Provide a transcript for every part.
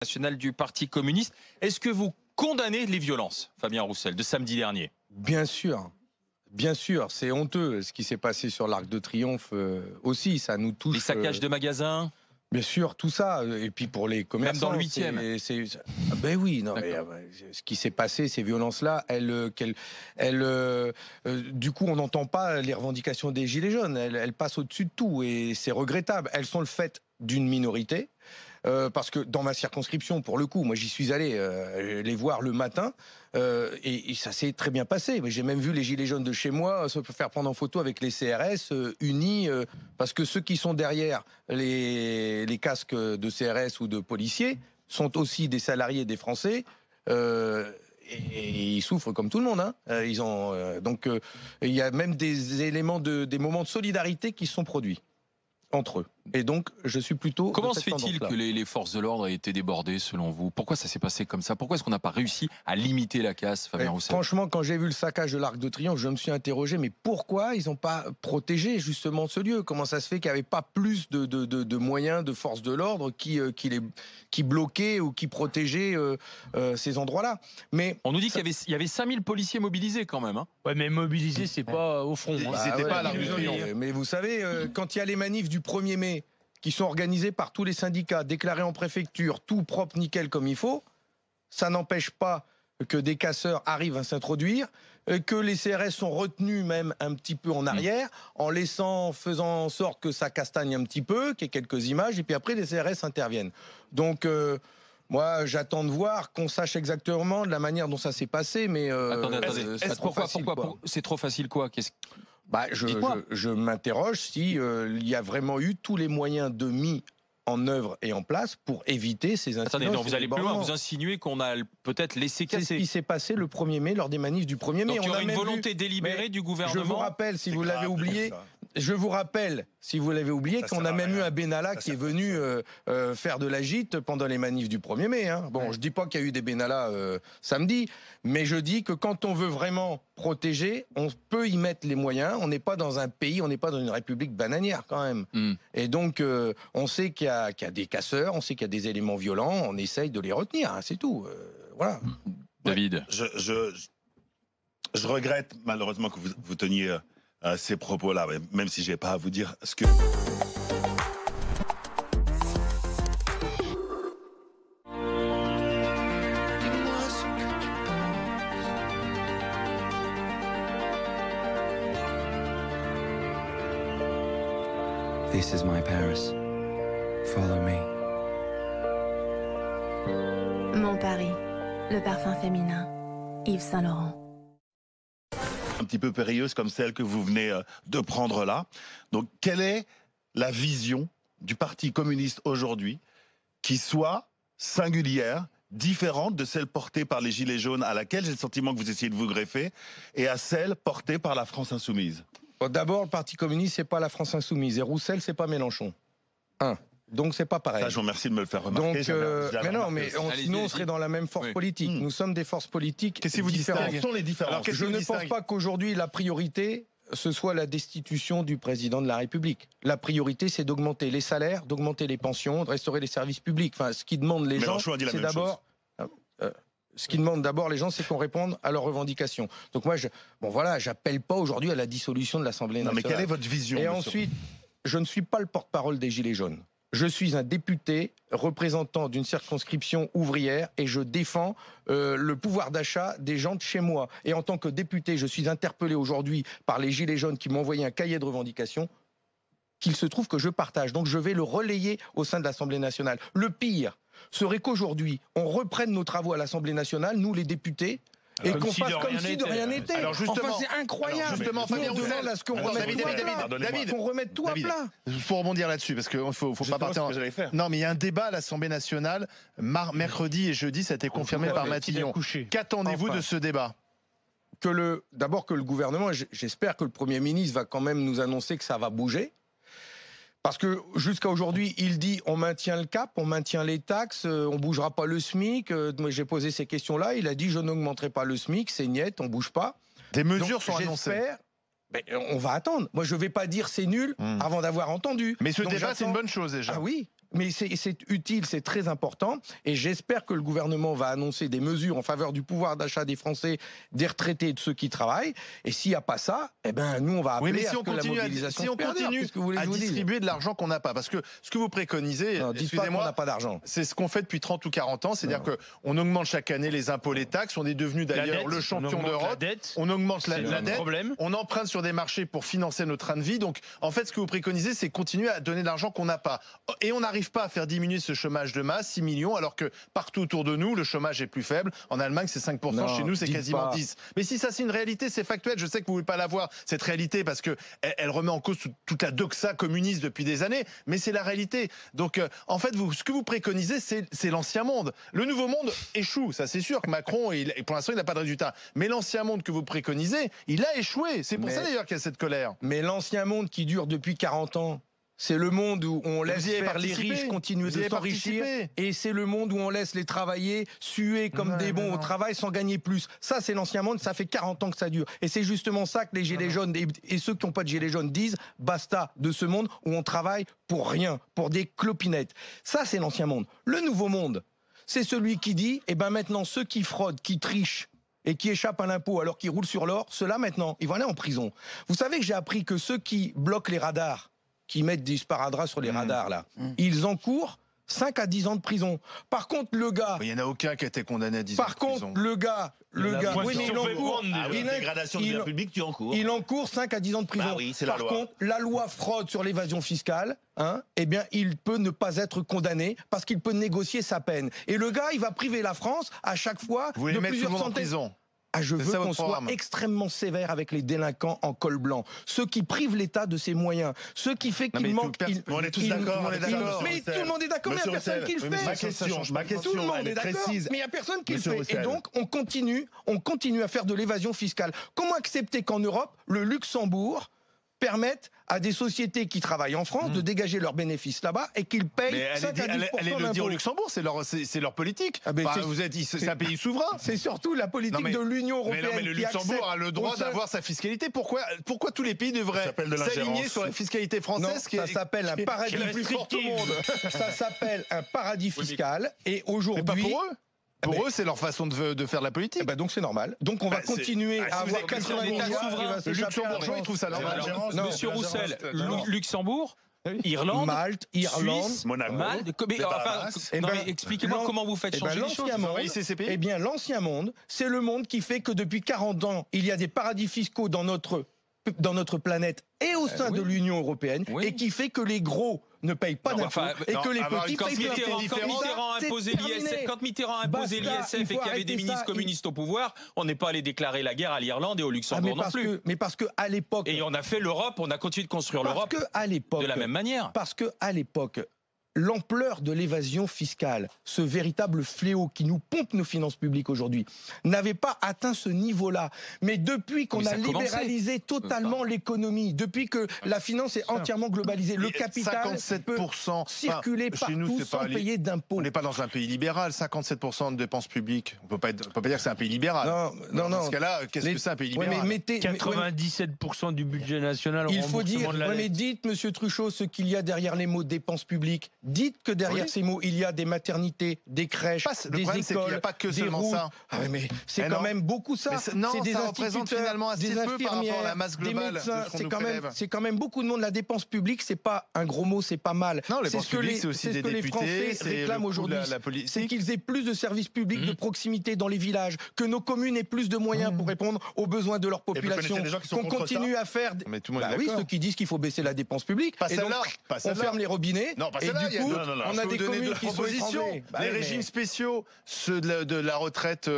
National du Parti communiste. Est-ce que vous condamnez les violences, Fabien Roussel, de samedi dernier? Bien sûr. Bien sûr, c'est honteux ce qui s'est passé sur l'Arc de Triomphe aussi, ça nous touche. Les saccages de magasins? Bien sûr, tout ça. Et puis pour les commerçants. Même dans le 8e. Ben oui, non, mais, ce qui s'est passé, ces violences-là, du coup, on n'entend pas les revendications des Gilets jaunes. Elles passent au-dessus de tout et c'est regrettable. Elles sont le fait d'une minorité. Parce que dans ma circonscription, pour le coup, moi j'y suis allé les voir le matin et ça s'est très bien passé. Mais j'ai même vu les gilets jaunes de chez moi se faire prendre en photo avec les CRS unis parce que ceux qui sont derrière les casques de CRS ou de policiers sont aussi des salariés des Français. Et ils souffrent comme tout le monde. Hein. Donc il y a même des éléments des moments de solidarité qui sont produits entre eux. Et donc, je suis plutôt... Comment se fait-il que les forces de l'ordre aient été débordées, selon vous? Pourquoi ça s'est passé comme ça? Pourquoi est-ce qu'on n'a pas réussi à limiter la casse, Fabien Roussel? Franchement, quand j'ai vu le saccage de l'Arc de Triomphe, je me suis interrogé, mais pourquoi ils n'ont pas protégé justement ce lieu? Comment ça se fait qu'il n'y avait pas plus de moyens de forces de l'ordre qui bloquaient ou qui protégeaient ces endroits-là? Mais on nous dit qu'il y avait 5000 policiers mobilisés quand même. Hein. Ouais, mais mobilisés, c'est pas au front. Ils n'étaient pas à l'Arc de Triomphe. Mais vous savez, quand il y a les manifs du 1er mai, qui sont organisés par tous les syndicats, déclarés en préfecture, tout propre, nickel comme il faut, ça n'empêche pas que des casseurs arrivent à s'introduire, que les CRS sont retenus même un petit peu en arrière, faisant en sorte que ça castagne un petit peu, qu'il y ait quelques images, et puis après les CRS interviennent. Donc moi j'attends de voir qu'on sache exactement de la manière dont ça s'est passé, mais attendez, pourquoi c'est trop facile quoi? Je m'interroge si il y a vraiment eu tous les moyens de mis en œuvre et en place pour éviter ces incidents. Attendez, non, vous allez plus loin, vous insinuez qu'on a peut-être laissé casser. C'est ce qui s'est passé le 1er mai lors des manifs du 1er mai. Donc il y aurait une volonté délibérée du gouvernement. Je vous rappelle, si vous l'avez oublié, qu'on a même eu un Benalla qui est venu faire de la gîte pendant les manifs du 1er mai. Hein. Bon, je dis pas qu'il y a eu des Benalla samedi, mais je dis que quand on veut vraiment protéger, on peut y mettre les moyens. On n'est pas dans un pays, on n'est pas dans une république bananière quand même. Et donc, on sait qu'il y a des casseurs, on sait qu'il y a des éléments violents, on essaye de les retenir, hein, c'est tout. Voilà. David. Je regrette malheureusement que vous teniez ces propos-là, même si je n'ai pas à vous dire ce que... This is my Paris. Follow me. Mon Paris, le parfum féminin, Yves Saint Laurent. Un petit peu périlleuse comme celle que vous venez de prendre là. Donc, quelle est la vision du Parti communiste aujourd'hui qui soit singulière, différente de celle portée par les Gilets jaunes, à laquelle j'ai le sentiment que vous essayez de vous greffer, et à celle portée par la France insoumise? D'abord, le Parti communiste, c'est pas la France insoumise. Et Roussel, c'est pas Mélenchon. Donc c'est pas pareil. Ça, je vous remercie de me le faire remarquer. Donc, mais non, mais sinon on serait dans la même force politique. Nous sommes des forces politiques différentes. Quelles sont les différences? Je ne pense pas qu'aujourd'hui la priorité ce soit la destitution du président de la République. La priorité, c'est d'augmenter les salaires, d'augmenter les pensions, de restaurer les services publics. Enfin, ce qui demande les gens, c'est d'abord. Ce qui demande d'abord les gens, c'est qu'on réponde à leurs revendications. Donc moi, j'appelle pas aujourd'hui à la dissolution de l'Assemblée nationale. Mais quelle est votre vision? Et ensuite, je ne suis pas le porte-parole des Gilets jaunes. Je suis un député représentant d'une circonscription ouvrière et je défends le pouvoir d'achat des gens de chez moi. Et en tant que député, je suis interpellé aujourd'hui par les Gilets jaunes qui m'ont envoyé un cahier de revendications qu'il se trouve que je partage. Donc je vais le relayer au sein de l'Assemblée nationale. Le pire serait qu'aujourd'hui, on reprenne nos travaux à l'Assemblée nationale, nous les députés, et qu'on fasse comme si de rien n'était. Alors justement, c'est incroyable. Justement, Fabien Roussel, demande à ce qu'on remette tout à plat. Il faut rebondir là-dessus parce qu'il faut pas partir. Non, mais il y a un débat à l'Assemblée nationale mercredi et jeudi, ça a été confirmé par Matignon. Qu'attendez-vous de ce débat? D'abord que le gouvernement, j'espère que le Premier ministre va quand même nous annoncer que ça va bouger. Parce que jusqu'à aujourd'hui, il dit on maintient le cap, on maintient les taxes, on bougera pas le SMIC. J'ai posé ces questions-là, il a dit je n'augmenterai pas le SMIC, c'est niet, on bouge pas. Des mesures sont annoncées. On va attendre. Moi, je vais pas dire c'est nul avant d'avoir entendu. Mais ce débat, c'est une bonne chose déjà. Ah oui. mais c'est utile, c'est très important. Et j'espère que le gouvernement va annoncer des mesures en faveur du pouvoir d'achat des Français, des retraités et de ceux qui travaillent. Et s'il n'y a pas ça, eh ben, nous, on va appeler à ce que la mobilisation si on continue à distribuer de l'argent qu'on n'a pas, parce que ce que vous préconisez, excusez-moi, on n'a pas d'argent. C'est ce qu'on fait depuis 30 ou 40 ans, c'est-à-dire qu'on augmente chaque année les impôts, les taxes, on est devenu d'ailleurs le champion d'Europe, on augmente la dette, on emprunte sur des marchés pour financer notre train de vie. Donc, en fait, ce que vous préconisez, c'est continuer à donner de l'argent qu'on n'a pas. Et on n'arrive pas à faire diminuer ce chômage de masse, 6 millions, alors que partout autour de nous, le chômage est plus faible. En Allemagne, c'est 5%, chez nous, c'est quasiment 10%. Mais si ça, c'est une réalité, c'est factuel. Je sais que vous ne voulez pas la voir, cette réalité, parce qu'elle remet en cause toute la doxa communiste depuis des années, mais c'est la réalité. Donc, en fait, ce que vous préconisez, c'est l'ancien monde. Le nouveau monde échoue, ça c'est sûr que Macron, pour l'instant, il n'a pas de résultat. Mais l'ancien monde que vous préconisez, il a échoué. C'est pour ça d'ailleurs qu'il y a cette colère. Mais l'ancien monde qui dure depuis 40 ans, c'est le monde où on laisse faire les riches continuer de s'enrichir, et c'est le monde où on laisse les travailler suer comme des bons au travail sans gagner plus. Ça, c'est l'ancien monde, ça fait 40 ans que ça dure. Et c'est justement ça que les gilets jaunes et ceux qui n'ont pas de gilets jaunes disent, basta de ce monde où on travaille pour rien, pour des clopinettes. Ça, c'est l'ancien monde. Le nouveau monde, c'est celui qui dit, eh ben maintenant, ceux qui fraudent, qui trichent, et qui échappent à l'impôt alors qu'ils roulent sur l'or, ceux-là maintenant, ils vont aller en prison. Vous savez que j'ai appris que ceux qui bloquent les radars, qui mettent des sparadraps sur les radars, là, ils encourent 5 à 10 ans de prison. Par contre, le gars... Il n'y en a aucun qui a été condamné à 10 ans de prison. Par contre, le gars... Oui, mais il encourt... dégradation de la publique, tu encours. Il encourt 5 à 10 ans de prison. Bah oui, c'est la loi. Par contre, la loi fraude sur l'évasion fiscale, eh bien, il peut ne pas être condamné parce qu'il peut négocier sa peine. Et le gars, il va priver la France à chaque fois de plusieurs centaines... prison. Je veux qu'on soit extrêmement sévère avec les délinquants en col blanc. Ceux qui privent l'État de ses moyens. Ceux qui fait qu'il manque... On est tous d'accord. Mais tout le monde est d'accord, mais il n'y a personne qui le fait. Ma question, tout le monde est d'accord, mais il n'y a personne qui le fait. Et donc, on continue à faire de l'évasion fiscale. Comment accepter qu'en Europe, le Luxembourg permettent à des sociétés qui travaillent en France de dégager leurs bénéfices là-bas et qu'ils payent 5 à 10% allez le dire au Luxembourg, c'est leur politique. C'est un pays souverain. C'est surtout la politique de l'Union européenne. Mais le Luxembourg a le droit d'avoir sa fiscalité. Pourquoi tous les pays devraient s'aligner sur la fiscalité française? Ça s'appelle un paradis fiscal. Ça s'appelle un paradis fiscal. Et aujourd'hui... Pas pour eux. Pour eux, c'est leur façon de faire de la politique. Donc c'est normal. Donc on va continuer à avoir 80 milliards. Le Luxembourgeois, il trouve ça normal. Monsieur Roussel, Luxembourg, Irlande, Malte, Irlande, Suisse, Monaco, Malte. Expliquez-moi comment vous faites changer les choses. Eh bien, l'ancien monde, c'est le monde qui fait que depuis 40 ans, il y a des paradis fiscaux dans notre planète et au sein de l'Union européenne, et qui fait que les gros ne payent pas d'impôts et que les petits payent Quand Mitterrand a imposé l'ISF et qu'il y avait des ministres communistes au pouvoir, on n'est pas allé déclarer la guerre à l'Irlande et au Luxembourg non plus. Mais parce qu'à l'époque... Et on a fait l'Europe, on a continué de construire l'Europe de la même manière. Parce qu'à l'époque... L'ampleur de l'évasion fiscale, ce véritable fléau qui nous pompe nos finances publiques aujourd'hui, n'avait pas atteint ce niveau-là. Mais depuis qu'on a libéralisé totalement l'économie, depuis que la finance est entièrement globalisée, le capital 57% peut circuler partout sans payer d'impôts. On n'est pas dans un pays libéral, 57% de dépenses publiques. On peut pas dire que c'est un pays libéral. Non. Dans ce cas-là, qu'est-ce que c'est un pays libéral? 97% du budget national. Il faut dire, mais dites, Monsieur Truchot, ce qu'il y a derrière les mots dépenses publiques. Dites que derrière ces mots, il y a des maternités, des crèches, des écoles, c'est qu'il n'y a pas que seulement ça. Mais c'est quand même beaucoup ça. C'est des instituteurs, des infirmières, la masse globale, des médecins. C'est quand même beaucoup de monde. La dépense publique, c'est pas un gros mot, c'est pas mal. Non, les dépenses publiques, c'est aussi des députés. Les Français réclament aujourd'hui, c'est qu'ils aient plus de services publics de proximité dans les villages, que nos communes aient plus de moyens pour répondre aux besoins de leur population, qu'on continue à faire. Oui, ceux qui disent qu'il faut baisser la dépense publique. Et donc, on ferme les robinets. Et du coup, on a des communes qui sont étrangers. Les régimes spéciaux, ceux de la retraite,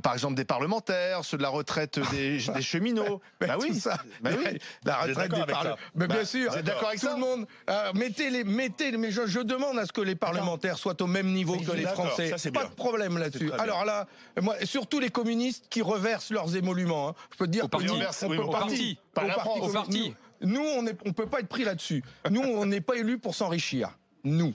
par exemple des parlementaires, ceux de la retraite des cheminots. La retraite des parlementaires. Mais bien sûr. Vous êtes d'accord avec ça? Tout le monde. Mais je demande à ce que les parlementaires soient au même niveau que les Français. Pas de problème là-dessus. Alors là, surtout les communistes qui reversent leurs émoluments. Je peux te dire. Au parti. Nous, on ne peut pas être pris là-dessus. Nous, on n'est pas élus pour s'enrichir. Nous.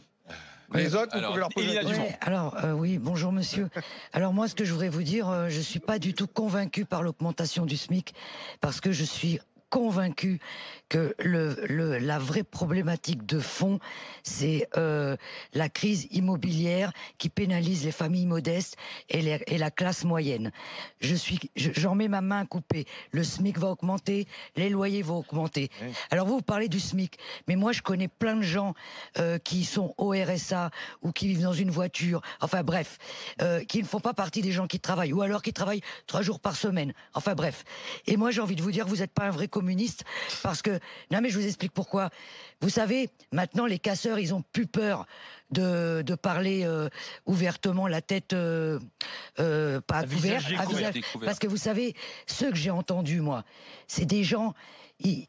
Les autres, vous pouvez leur poser la question. Alors, oui, bonjour monsieur. Alors moi, ce que je voudrais vous dire, je suis pas du tout convaincu par l'augmentation du SMIC, parce que je suis convaincu que la vraie problématique de fond, c'est la crise immobilière qui pénalise les familles modestes et la classe moyenne. J'en mets ma main coupée. Le SMIC va augmenter, les loyers vont augmenter. Oui. Alors vous parlez du SMIC, mais moi je connais plein de gens qui sont au RSA ou qui vivent dans une voiture, enfin bref, qui ne font pas partie des gens qui travaillent, ou alors qui travaillent 3 jours par semaine, enfin bref. Et moi j'ai envie de vous dire, vous n'êtes pas un vrai communiste, parce que, non mais je vous explique pourquoi. Vous savez, maintenant les casseurs, ils ont plus peur de parler ouvertement, la tête pas couverte, parce que vous savez, ceux que j'ai entendus, moi, c'est des gens, ils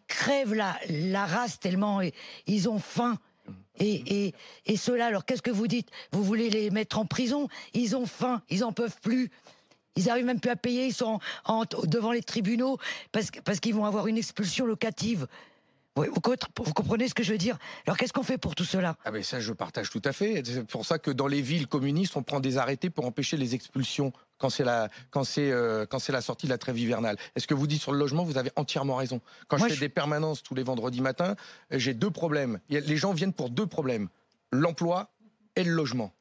crèvent la race tellement, ils ont faim. Et ceux-là, alors qu'est-ce que vous dites? Vous voulez les mettre en prison? Ils ont faim, ils en peuvent plus. Ils arrivent même plus à payer, ils sont devant les tribunaux parce qu'ils vont avoir une expulsion locative. Vous comprenez ce que je veux dire? Alors qu'est-ce qu'on fait pour tout cela? Ah ben ça, je partage tout à fait. C'est pour ça que dans les villes communistes, on prend des arrêtés pour empêcher les expulsions quand c'est la sortie de la trêve hivernale. Est-ce que vous dites sur le logement? Vous avez entièrement raison. Quand je fais des permanences tous les vendredis matins, j'ai 2 problèmes. Les gens viennent pour 2 problèmes: l'emploi et le logement.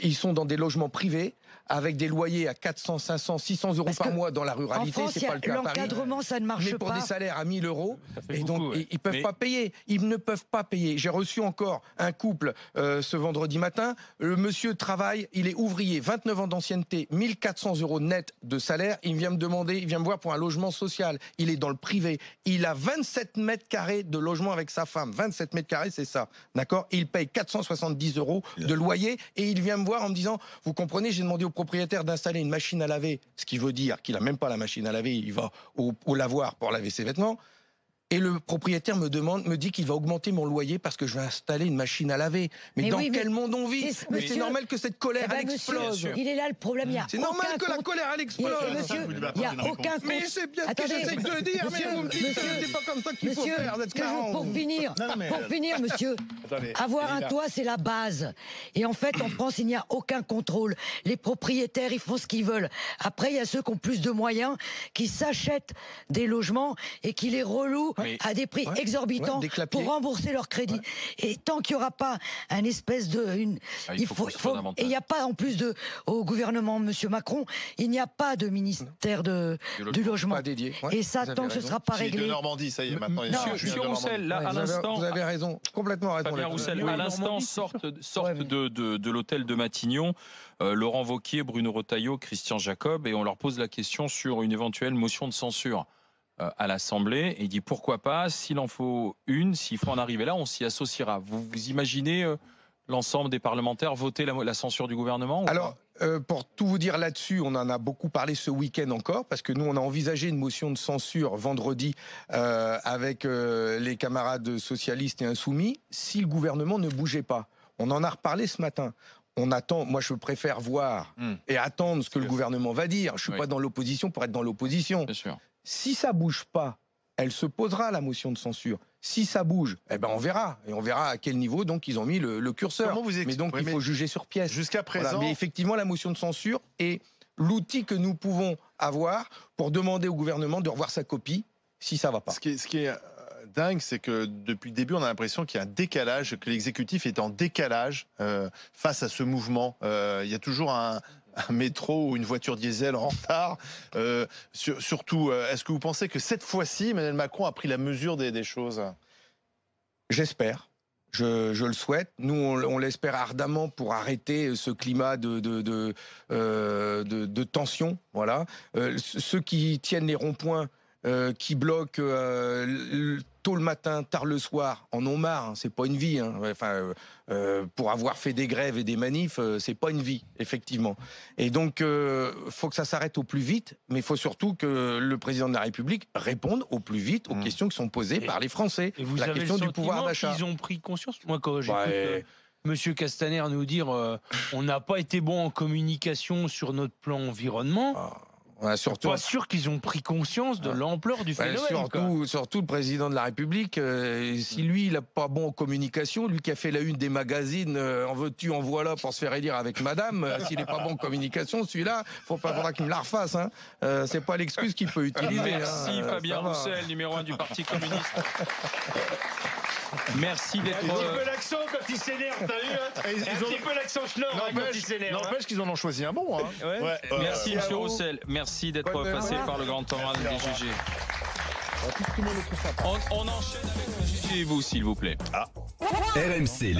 Ils sont dans des logements privés avec des loyers à 400, 500, 600 euros par mois dans la ruralité. C'est pas le cas à Paris. L'encadrement, ça ne marche pas. Mais pour des salaires à 1000 euros, et donc beaucoup, ils peuvent pas payer. Ils ne peuvent pas payer. J'ai reçu encore un couple ce vendredi matin. Le monsieur travaille, il est ouvrier, 29 ans d'ancienneté, 1400 euros net de salaire. Il vient me voir pour un logement social. Il est dans le privé. Il a 27 mètres carrés de logement avec sa femme. 27 mètres carrés, c'est ça. D'accord? Il paye 470 euros de loyer et il vient me voir en me disant, vous comprenez, j'ai demandé au propriétaire d'installer une machine à laver, ce qui veut dire qu'il a même pas la machine à laver, il va au lavoir pour laver ses vêtements. Et le propriétaire me dit qu'il va augmenter mon loyer parce que je vais installer une machine à laver. Mais dans quel monde on vit? Mais c'est normal que cette colère, elle explose. Il est là le problème. C'est normal que la colère, elle explose. Monsieur, il n'y a aucun compte. Mais c'est bien ce que j'essaie de te dire. Mais vous me dites que c'est pas comme ça qu'il faut faire. Pour finir, monsieur, avoir un toit, c'est la base. Et en fait, en France, il n'y a aucun contrôle. Les propriétaires, ils font ce qu'ils veulent. Après, il y a ceux qui ont plus de moyens, qui s'achètent des logements et qui les relouent à des prix exorbitants pour rembourser leur crédit. Et tant qu'il n'y aura pas un espèce de... il n'y a pas, en plus au gouvernement Monsieur Macron, il n'y a pas de ministère du logement. Pas dédié. Et ça, tant que ce ne sera pas réglé... de Normandie, ça y est, maintenant. Monsieur Roussel, là, à l'instant... Vous avez raison, complètement raison. Fabien Roussel, à l'instant, sortent de l'hôtel de Matignon Laurent Wauquiez, Bruno Retailleau, Christian Jacob, et on leur pose la question sur une éventuelle motion de censure à l'Assemblée, et il dit pourquoi pas, s'il en faut une, s'il faut en arriver là, on s'y associera. Vous imaginez l'ensemble des parlementaires voter la censure du gouvernement? Alors, pour tout vous dire là-dessus, on en a beaucoup parlé ce week-end encore, parce que nous, on a envisagé une motion de censure vendredi avec les camarades socialistes et insoumis, si le gouvernement ne bougeait pas. On en a reparlé ce matin. On attend, moi je préfère voir et attendre ce que le gouvernement va dire. Je ne suis pas dans l'opposition pour être dans l'opposition. Bien sûr. Si ça bouge pas, elle se posera la motion de censure. Si ça bouge, eh ben on verra. Et on verra à quel niveau donc ils ont mis le curseur. Mais donc il faut juger sur pièce. Jusqu'à présent. Voilà. Mais effectivement, la motion de censure est l'outil que nous pouvons avoir pour demander au gouvernement de revoir sa copie si ça va pas. Ce qui est dingue, c'est que depuis le début, on a l'impression qu'il y a un décalage, que l'exécutif est en décalage face à ce mouvement. Il y a toujours un métro ou une voiture diesel en retard. Surtout, est-ce que vous pensez que cette fois-ci, Emmanuel Macron a pris la mesure des choses? J'espère. Je le souhaite. Nous, on l'espère ardemment pour arrêter ce climat de tension. Voilà. Ceux qui tiennent les ronds-points, qui bloquent tôt le matin, tard le soir, en ont marre. Hein, c'est pas une vie. Hein. Enfin, pour avoir fait des grèves et des manifs, c'est pas une vie, effectivement. Et donc, faut que ça s'arrête au plus vite. Mais il faut surtout que le président de la République réponde au plus vite aux questions qui sont posées par les Français. Et vous la avez question le du pouvoir d'achat. Ils ont pris conscience. Moi, quand j'écoute Monsieur Castaner nous dire on n'a pas été bon en communication sur notre plan environnement. Ouais, surtout, pas sûr qu'ils ont pris conscience de l'ampleur du phénomène. Surtout le président de la République, si lui, il n'est pas bon en communication, lui qui a fait la une des magazines, en veux-tu, en voilà, pour se faire élire avec madame, s'il n'est pas bon en communication, celui-là, faudra qu'il me la refasse. Hein. C'est pas l'excuse qu'il peut utiliser. Merci Fabien Roussel, numéro 1 du Parti communiste. Merci d'être... Un petit peu l'accent quand il s'énerve, t'as vu hein. Un petit peu l'accent schnorr quand il s'énerve. N'empêche qu'ils en ont choisi un bon. Hein. Ouais. Merci Monsieur Roussel, merci d'être passé par le grand oral des GG. On enchaîne avec le GG et vous, s'il vous plaît. RMC, les